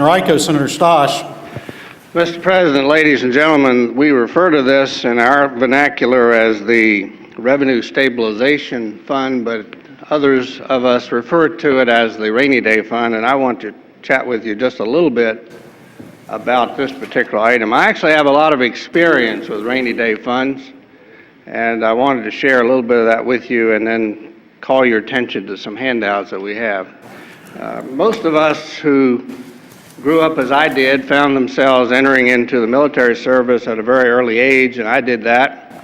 Senator Stosch. Mr. President, ladies and gentlemen, we refer to this in our vernacular as the Revenue Stabilization Fund, but others of us refer to it as the Rainy Day Fund, and I want to chat with you just a little bit about this particular item. I actually have a lot of experience with rainy day funds, and I wanted to share a little bit of that with you and then call your attention to some handouts that we have. Most of us who grew up as I did found themselves entering into the military service at a very early age, and I did that.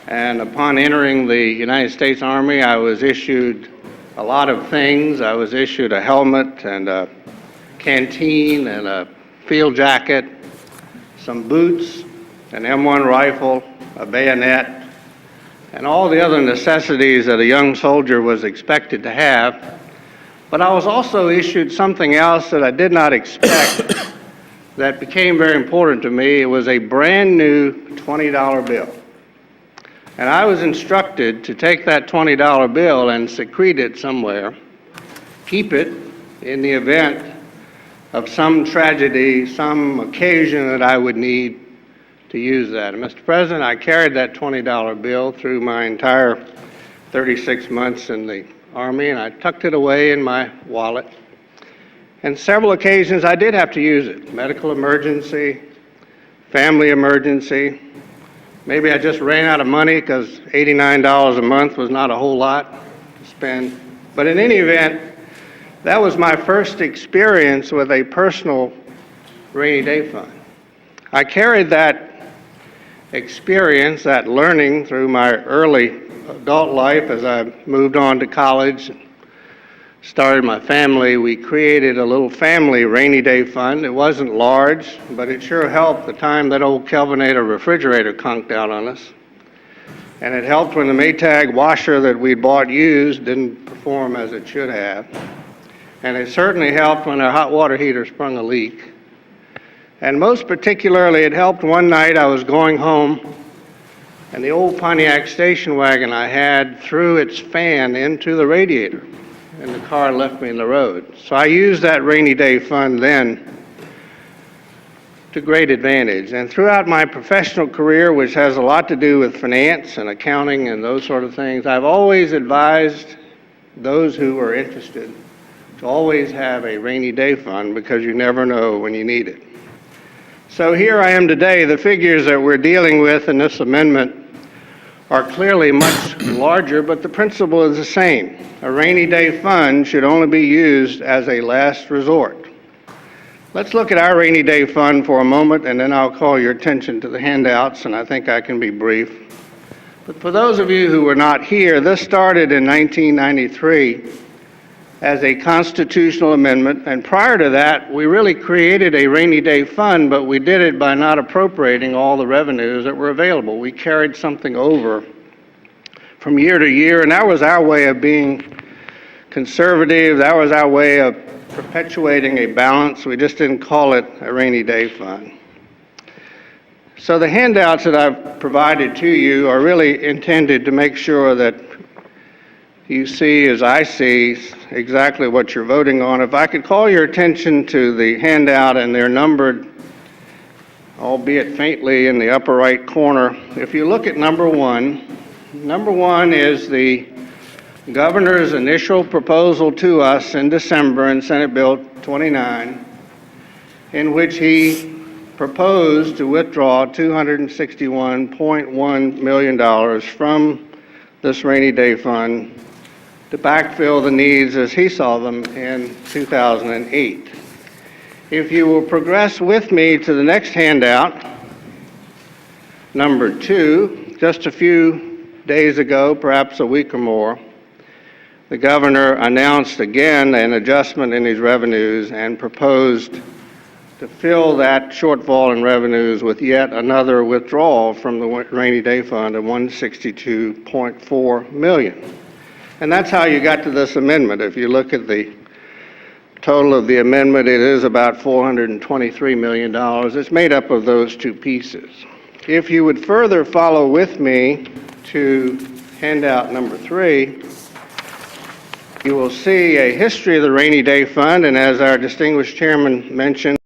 And upon entering the United States Army, I was issued a lot of things. I was issued a helmet and a canteen and a field jacket, some boots, an M1 rifle, a bayonet, and all the other necessities that a young soldier was expected to have. But I was also issued something else that I did not expect that became very important to me. It was a brand new $20 bill. And I was instructed to take that $20 bill and secrete it somewhere, keep it in the event of some tragedy, some occasion that I would need to use that. And Mr. President, I carried that $20 bill through my entire 36 months in the Army, and I tucked it away in my wallet. And several occasions I did have to use it. Medical emergency, family emergency. Maybe I just ran out of money because $89 a month was not a whole lot to spend. But in any event, that was my first experience with a personal rainy day fund. I carried that experience, that learning through my early adult life as I moved on to college and started my family. We created a little family rainy day fund. It wasn't large, but it sure helped the time that old Kelvinator refrigerator conked out on us. And it helped when the Maytag washer that we bought used didn't perform as it should have. And it certainly helped when our hot water heater sprung a leak. And most particularly, it helped one night I was going home and the old Pontiac station wagon I had threw its fan into the radiator, and the car left me in the road. So I used that rainy day fund then to great advantage. And throughout my professional career, which has a lot to do with finance and accounting and those sort of things, I've always advised those who are interested to always have a rainy day fund because you never know when you need it. So here I am today. The figures that we're dealing with in this amendment are clearly much larger, but the principle is the same. A rainy day fund should only be used as a last resort. Let's look at our rainy day fund for a moment, and then I'll call your attention to the handouts, and I think I can be brief. But for those of you who were not here, this started in 1993 as a constitutional amendment, and prior to that, we really created a rainy day fund, but we did it by not appropriating all the revenues that were available. We carried something over from year to year, and that was our way of being conservative. That was our way of perpetuating a balance. We just didn't call it a rainy day fund. So the handouts that I've provided to you are really intended to make sure that you see, as I see, exactly what you're voting on. If I could call your attention to the handout, and they're numbered, albeit faintly, in the upper right corner. If you look at number one is the governor's initial proposal to us in December in Senate Bill 29, in which he proposed to withdraw $261.1 million from this rainy day fund to backfill the needs as he saw them in 2008. If you will progress with me to the next handout, number two, just a few days ago, perhaps a week or more, the governor announced again an adjustment in his revenues and proposed to fill that shortfall in revenues with yet another withdrawal from the rainy day fund of $162.4 million. And that's how you got to this amendment. If you look at the total of the amendment, it is about $423 million. It's made up of those two pieces. If you would further follow with me to handout number three, You will see a history of the rainy day fund, and as our distinguished chairman mentioned,